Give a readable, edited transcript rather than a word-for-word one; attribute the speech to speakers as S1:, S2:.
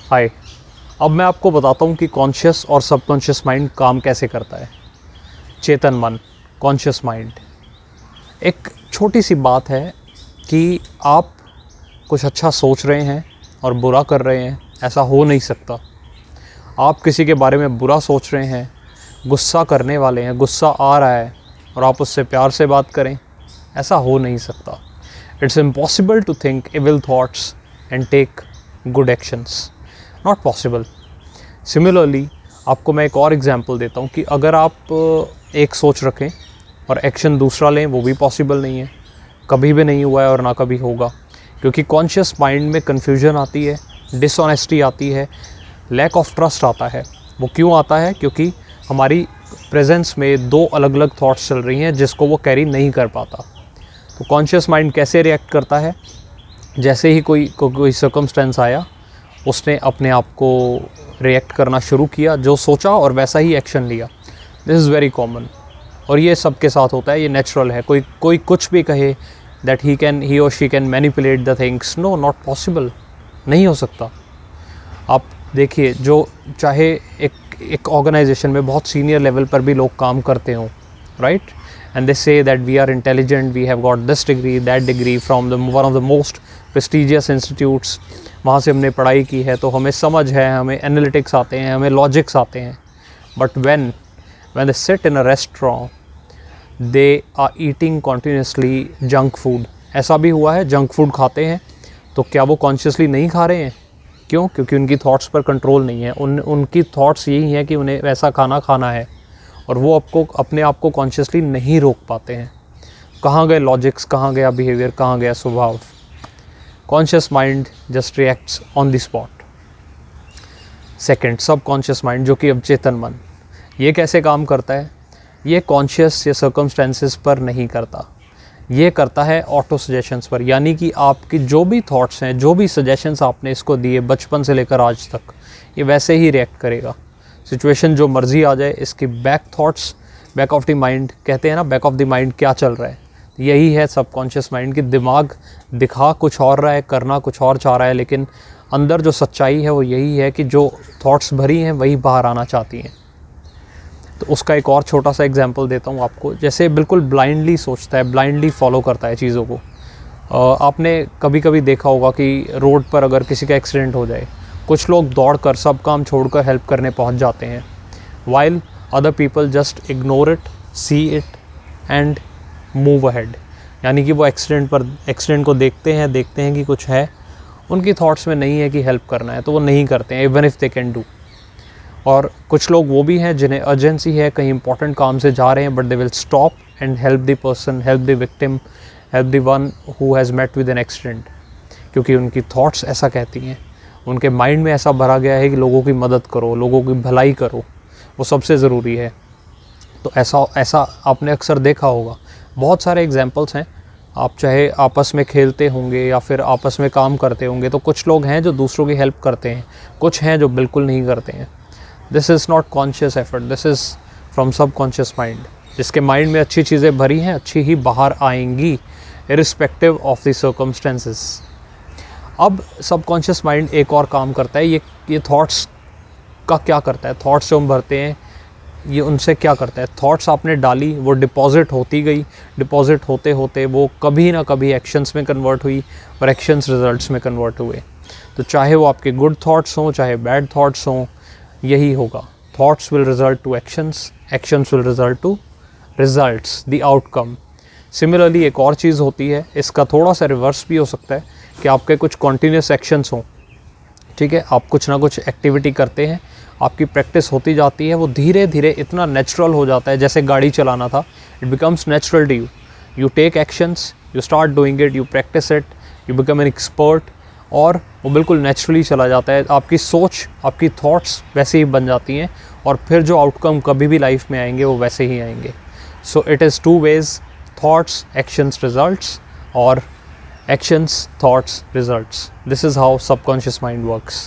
S1: हाय। अब मैं आपको बताता हूँ कि कॉन्शियस और सबकॉन्शियस माइंड काम कैसे करता है। चेतन मन, कॉन्शियस माइंड। एक छोटी सी बात है कि आप कुछ अच्छा सोच रहे हैं और बुरा कर रहे हैं, ऐसा हो नहीं सकता। आप किसी के बारे में बुरा सोच रहे हैं, गुस्सा करने वाले हैं, गुस्सा आ रहा है और आप उससे प्यार से बात करें, ऐसा हो नहीं सकता। It's impossible to think evil thoughts and take good actions, not possible. Similarly आपको मैं एक और एग्जांपल देता हूँ कि अगर आप एक सोच रखें और एक्शन दूसरा लें, वो भी पॉसिबल नहीं है, कभी भी नहीं हुआ है और ना कभी होगा। क्योंकि कॉन्शियस माइंड में कन्फ्यूजन आती है, डिसऑनेस्टी आती है, लैक ऑफ ट्रस्ट आता है। वो क्यों आता है? क्योंकि हमारी प्रेजेंस में दो अलग अलग थॉट्स चल रही हैं जिसको वो कैरी नहीं कर पाता। तो कॉन्शियस माइंड कैसे रिएक्ट करता है? जैसे ही कोई सर्कमस्टेंस आया, उसने अपने आप को रिएक्ट करना शुरू किया, जो सोचा और वैसा ही एक्शन लिया। दिस इज़ वेरी कॉमन और ये सबके साथ होता है, ये नेचुरल है। कोई कुछ भी कहे दैट ही और she can manipulate the things, no, not possible, नहीं हो सकता। आप देखिए, जो चाहे एक ऑर्गेनाइजेशन में बहुत सीनियर लेवल पर भी लोग काम करते हों, right, and they say that we are intelligent, we have got this degree, that degree from one of the most prestigious institutes, वहाँ से हमने पढ़ाई की है तो हमें समझ है, हमें एनालिटिक्स आते हैं, हमें लॉजिक्स आते हैं। But when they sit in a restaurant, they are eating continuously junk food. ऐसा भी हुआ है, जंक फूड खाते हैं तो क्या वो कॉन्शियसली नहीं खा रहे हैं? क्यों? क्योंकि उनकी थॉट्स पर कंट्रोल नहीं है। उनकी थॉट्स यही हैं कि उन्हें वैसा खाना खाना है और वो अपने आप को कॉन्शियसली नहीं रोक पाते हैं। कहाँ गए लॉजिक्स, कहाँ गया बिहेवियर, कहाँ गया स्वभाव? Conscious mind just reacts on the spot. Second, सब कॉन्शियस माइंड, जो कि अवचेतन मन, ये कैसे काम करता है? ये कॉन्शियस या सर्कमस्टेंसेस पर नहीं करता, ये करता है ऑटो सजेशंस पर। यानी कि आपकी जो भी थॉट्स हैं, जो भी सजेशंस आपने इसको दिए बचपन से लेकर आज तक, ये वैसे ही रिएक्ट करेगा। सिचुएशन जो मर्जी आ जाए, इसकी back thoughts, back of the mind, कहते हैं ना, बैक ऑफ द माइंड क्या चल रहा है, यही है सबकॉन्शियस माइंड की। दिमाग दिखा कुछ और रहा है, करना कुछ और चाह रहा है, लेकिन अंदर जो सच्चाई है वो यही है कि जो थॉट्स भरी हैं वही बाहर आना चाहती हैं। तो उसका एक और छोटा सा एग्जांपल देता हूँ आपको। जैसे बिल्कुल ब्लाइंडली सोचता है, ब्लाइंडली फॉलो करता है चीज़ों को। आपने कभी कभी देखा होगा कि रोड पर अगर किसी का एक्सीडेंट हो जाए, कुछ लोग दौड़कर, सब काम छोड़कर हेल्प करने पहुँच जाते हैं, while other people just ignore it, see it and move ahead. यानी कि वो एक्सीडेंट को देखते हैं कि कुछ है, उनकी थॉट्स में नहीं है कि हेल्प करना है, तो वो नहीं करते हैं, even if they can do. और कुछ लोग वो भी हैं जिन्हें अर्जेंसी है, कहीं इंपॉर्टेंट काम से जा रहे हैं, but they will stop and help the person, help the victim, help the one who has met with an accident. क्योंकि उनकी थॉट्स ऐसा कहती हैं, उनके माइंड में ऐसा भरा गया है कि लोगों की मदद करो, लोगों की भलाई करो, वो सबसे ज़रूरी है। तो ऐसा आपने अक्सर देखा होगा। बहुत सारे एग्जांपल्स हैं। आप चाहे आपस में खेलते होंगे या फिर आपस में काम करते होंगे, तो कुछ लोग हैं जो दूसरों की हेल्प करते हैं, कुछ हैं जो बिल्कुल नहीं करते हैं। This is not conscious effort, this is from सब कॉन्शियस माइंड। जिसके माइंड में अच्छी चीज़ें भरी हैं, अच्छी ही बाहर आएंगी, इरिस्पेक्टिव ऑफ द सर्कमस्टेंसेस। अब सबकॉन्शियस माइंड एक और काम करता है। ये थॉट्स का क्या करता है? थॉट्स जो हम भरते हैं, ये उनसे क्या करता है? थॉट्स आपने डाली, वो डिपॉजिट होती गई, डिपॉजिट होते होते वो कभी ना कभी एक्शंस में कन्वर्ट हुई और एक्शंस रिजल्ट्स में कन्वर्ट हुए। तो चाहे वो आपके गुड थॉट्स हों, चाहे बैड थॉट्स हों, यही होगा। Thoughts will result to actions, actions will result to results, the outcome. Similarly एक और चीज़ होती है, इसका थोड़ा सा रिवर्स भी हो सकता है कि आपके कुछ कॉन्टीन्यूस एक्शंस हों, ठीक है, आप कुछ ना कुछ एक्टिविटी करते हैं, आपकी प्रैक्टिस होती जाती है, वो धीरे धीरे इतना नेचुरल हो जाता है, जैसे गाड़ी चलाना था, it becomes natural to you. You take actions, you start doing it, you practise it, you become an expert, और वो बिल्कुल नेचुरली चला जाता है। आपकी सोच, आपकी थॉट्स वैसे ही बन जाती हैं और फिर जो आउटकम कभी भी लाइफ में आएंगे वो वैसे ही आएंगे। So it is two ways, thoughts, actions, results, और actions, thoughts, results. This is how subconscious mind works.